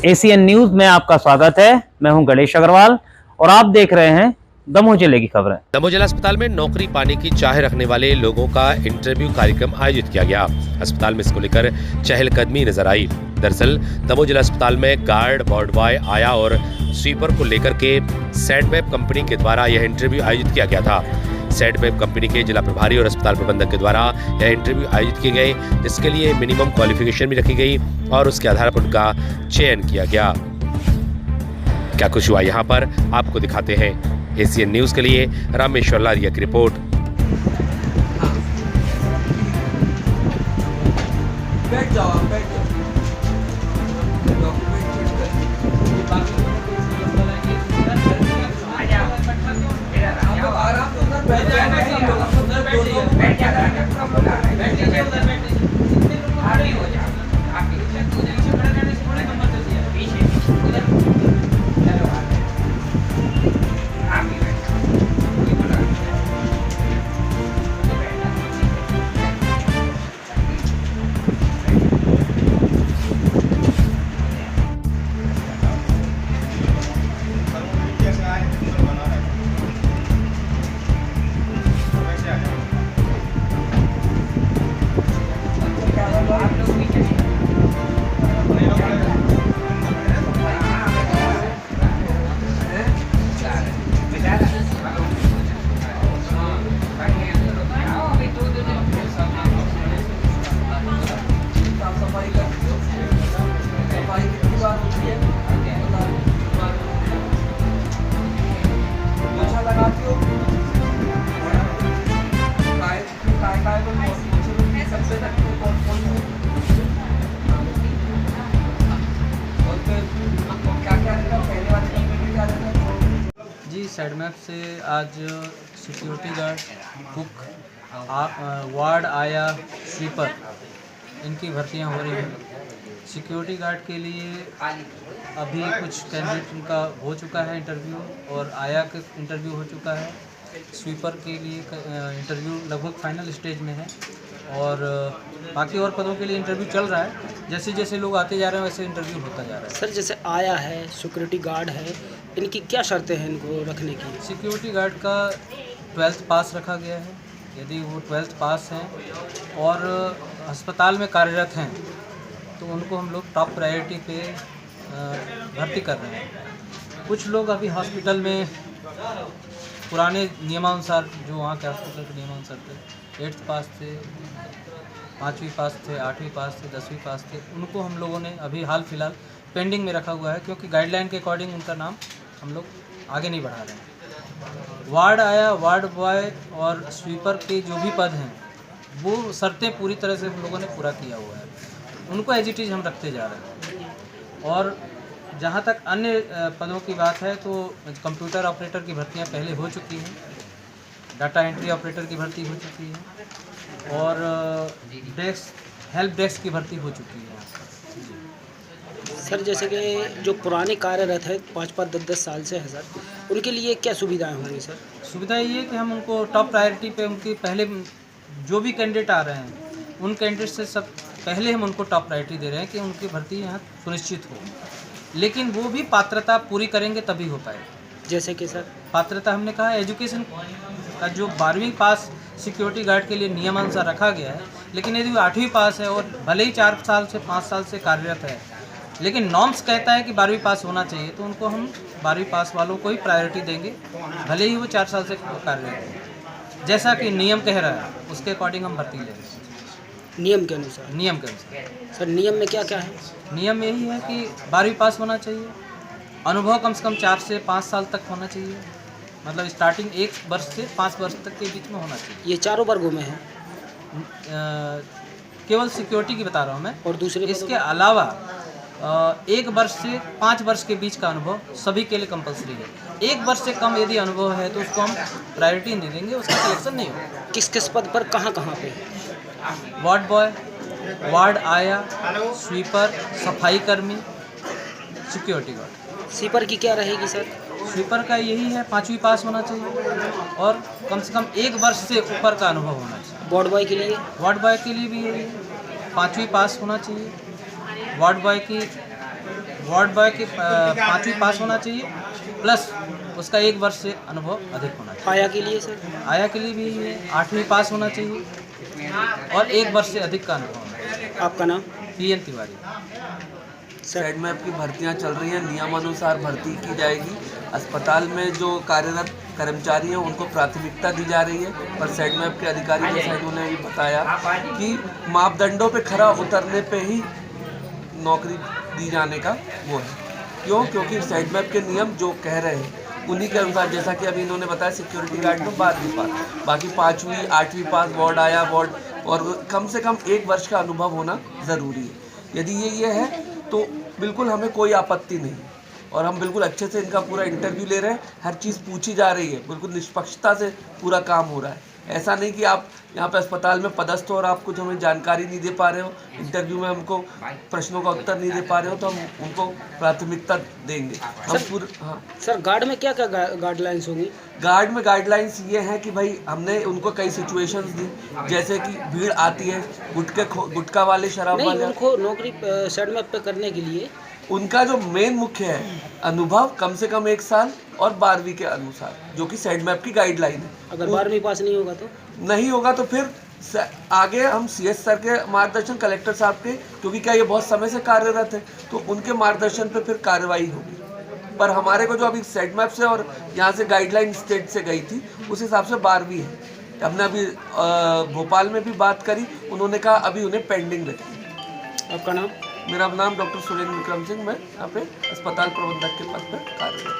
ACN news में आपका स्वागत है। मैं हूं गणेश अग्रवाल और आप देख रहे हैं दमोह जिले की खबरें। दमोह जिला अस्पताल में नौकरी पाने की चाह रखने वाले लोगों का इंटरव्यू कार्यक्रम आयोजित किया गया। अस्पताल में इसको लेकर चहलकदमी नजर आई। दरअसल दमोह जिला अस्पताल में गार्ड, वार्ड बॉय, आया और स्वीपर को लेकर के सेडवेब कंपनी के द्वारा यह इंटरव्यू आयोजित किया गया था। सेडवेब कंपनी के जिला प्रभारी और अस्पताल प्रबंधक के द्वारा यह इंटरव्यू आयोजित किए गए, जिसके लिए मिनिमम क्वालिफिकेशन भी रखी गई और उसके आधार पर उनका चयन किया गया। क्या कुछ हुआ यहाँ पर आपको दिखाते हैं। एसीएन न्यूज के लिए रामेश्वर लारिया की रिपोर्ट। बैठ जाओ, बैठ जाओ। जी सेडमैप से आज सिक्योरिटी गार्ड, कुक, वार्ड, आया, स्वीपर इनकी भर्तियां हो रही हैं। सिक्योरिटी गार्ड के लिए अभी कुछ कैंडिडेट उनका हो चुका है इंटरव्यू और आया का इंटरव्यू हो चुका है। स्वीपर के लिए इंटरव्यू लगभग फाइनल स्टेज में है और बाकी और पदों के लिए इंटरव्यू चल रहा है। जैसे जैसे लोग आते जा रहे हैं वैसे इंटरव्यू होता जा रहा है। सर जैसे आया है, सिक्योरिटी गार्ड है, इनकी क्या शर्तें हैं इनको रखने की? सिक्योरिटी गार्ड का 12th पास रखा गया है। यदि वो 12th पास हैं और अस्पताल में कार्यरत हैं तो उनको हम लोग टॉप प्रायोरिटी पे भर्ती कर रहे हैं। कुछ लोग अभी हॉस्पिटल में पुराने नियमानुसार, जो वहाँ के हॉस्पिटल के नियमानुसार थे, 8th पास थे, 5वीं पास थे, 8वीं पास थे, 10वीं पास थे, उनको हम लोगों ने अभी हाल फिलहाल पेंडिंग में रखा हुआ है क्योंकि गाइडलाइन के अकॉर्डिंग उनका नाम हम लोग आगे नहीं बढ़ा रहे हैं। वार्ड आया, वार्ड बॉय और स्वीपर के जो भी पद हैं वो शर्तें पूरी तरह से हम लोगों ने पूरा किया हुआ है, उनको एज इट इज़ हम रखते जा रहे हैं। और जहाँ तक अन्य पदों की बात है तो कंप्यूटर ऑपरेटर की भर्तियाँ पहले हो चुकी हैं, डाटा एंट्री ऑपरेटर की भर्ती हो चुकी है और हेल्प डेस्क की भर्ती हो चुकी है। सर जैसे कि जो पुराने कार्यरत है 5-5, 10-10 साल से है सर, उनके लिए क्या सुविधाएं होंगी सर? सुविधा ये है कि हम उनको टॉप प्रायोरिटी पे, उनकी पहले जो भी कैंडिडेट आ रहे हैं उन कैंडिडेट से सब पहले हम उनको टॉप प्रायोरिटी दे रहे हैं कि उनकी भर्ती यहाँ सुनिश्चित हो, लेकिन वो भी पात्रता पूरी करेंगे तभी हो पाएगा। जैसे कि सर पात्रता हमने कहा एजुकेशन का जो 12वीं पास सिक्योरिटी गार्ड के लिए नियमानुसार रखा गया है, लेकिन यदि वो 8वीं पास है और भले ही 4 साल से 5 साल से कार्यरत है लेकिन नॉर्म्स कहता है कि 12वीं पास होना चाहिए, तो उनको हम 12वीं पास वालों को ही प्रायोरिटी देंगे भले ही वो 4 साल से कार्यरत है। जैसा कि नियम कह रहा है उसके अकॉर्डिंग हम भर्ती लेंगे। नियम के अनुसार? नियम के अनुसार सर नियम में क्या क्या है? नियम यही है कि 12वीं पास होना चाहिए, अनुभव कम से कम 4 से 5 साल तक होना चाहिए, मतलब स्टार्टिंग 1 वर्ष से 5 वर्ष तक के बीच में होना चाहिए। ये चारों वर्गों में है? केवल सिक्योरिटी की बता रहा हूँ मैं। और दूसरे इसके अलावा 1 वर्ष से 5 वर्ष के बीच का अनुभव सभी के लिए कंपलसरी है। 1 वर्ष से कम यदि अनुभव है तो उसको हम प्रायोरिटी नहीं देंगे, उसका सिलेक्शन नहीं होगा। किस किस पद पर कहाँ कहाँ पे? वार्ड बॉय, वार्ड आया, स्वीपर, सफाई कर्मी, सिक्योरिटी गार्ड। स्वीपर की क्या रहेगी सर? स्वीपर का यही है 5वीं पास होना चाहिए और कम से कम 1 वर्ष से ऊपर का अनुभव होना चाहिए। वार्ड बॉय के लिए? वार्ड बॉय के लिए भी यही है, 5वीं पास होना चाहिए। वार्ड बॉय की वार्ड बॉय की 5वीं पास होना चाहिए, प्लस उसका 1 वर्ष से अनुभव अधिक होना चाहिए। आया के लिए सर? आया के लिए भी 8वीं पास होना चाहिए और 1 वर्ष से अधिक का अनुभव होना चाहिए। आपका नाम? PN तिवारी। साइड में आपकी भर्तियां चल रही हैं, नियमानुसार भर्ती की जाएगी। अस्पताल में जो कार्यरत कर्मचारी हैं उनको प्राथमिकता दी जा रही है, पर साइड में आपके अधिकारी जैसा इन्होंने भी बताया कि मापदंडों पे खरा उतरने पे ही नौकरी दी जाने का वो है। क्यों? क्योंकि साइड मैप के नियम जो कह रहे हैं उन्हीं के अनुसार, जैसा कि अभी इन्होंने बताया सिक्योरिटी गार्ड में 12वीं पास, बाकी 5वीं 8वीं पास, वार्ड आया वार्ड, और कम से कम 1 वर्ष का अनुभव होना ज़रूरी है। यदि ये है तो बिल्कुल हमें कोई आपत्ति नहीं, और हम बिल्कुल अच्छे से इनका पूरा इंटरव्यू ले रहे हैं, हर चीज़ पूछी जा रही है, बिल्कुल निष्पक्षता से पूरा काम हो रहा है। ऐसा नहीं कि आप यहाँ पे अस्पताल में पदस्थ हो और आप कुछ हमें जानकारी नहीं दे पा रहे हो, इंटरव्यू में हमको प्रश्नों का उत्तर नहीं दे पा रहे हो, तो हम उनको प्राथमिकता देंगे। हम पूरे हाँ सर, गार्ड में क्या क्या गाइडलाइंस होंगी? गार्ड में गाइडलाइंस ये हैं कि भाई हमने उनको कई सिचुएशंस दी, जैसे कि भीड़ आती है, गुटखा वाले, शराब नहीं, वाले, उनको नौकरी साइड मैप पे करने के लिए उनका जो मेन मुख्य है अनुभव कम से कम 1 साल और 12वीं के अनुसार, जो कि साइड मैप की गाइडलाइन है। अगर 12वीं पास नहीं होगा तो? नहीं होगा तो फिर आगे हम CS सर के मार्गदर्शन, कलेक्टर साहब के, क्योंकि क्या ये बहुत समय से कार्यरत है, तो उनके मार्गदर्शन पे फिर कार्रवाई होगी। पर हमारे को जो अभी साइड मैप से और यहाँ से गाइडलाइन स्टेट से गई थी उस हिसाब से 12वीं है। हमने अभी भोपाल में भी बात करी, उन्होंने कहा अभी उन्हें पेंडिंग रखी। आपका नाम? मेरा नाम डॉक्टर सुरेंद्र विक्रम सिंह, मैं यहाँ पे अस्पताल प्रबंधक के पद पर कार्यरत।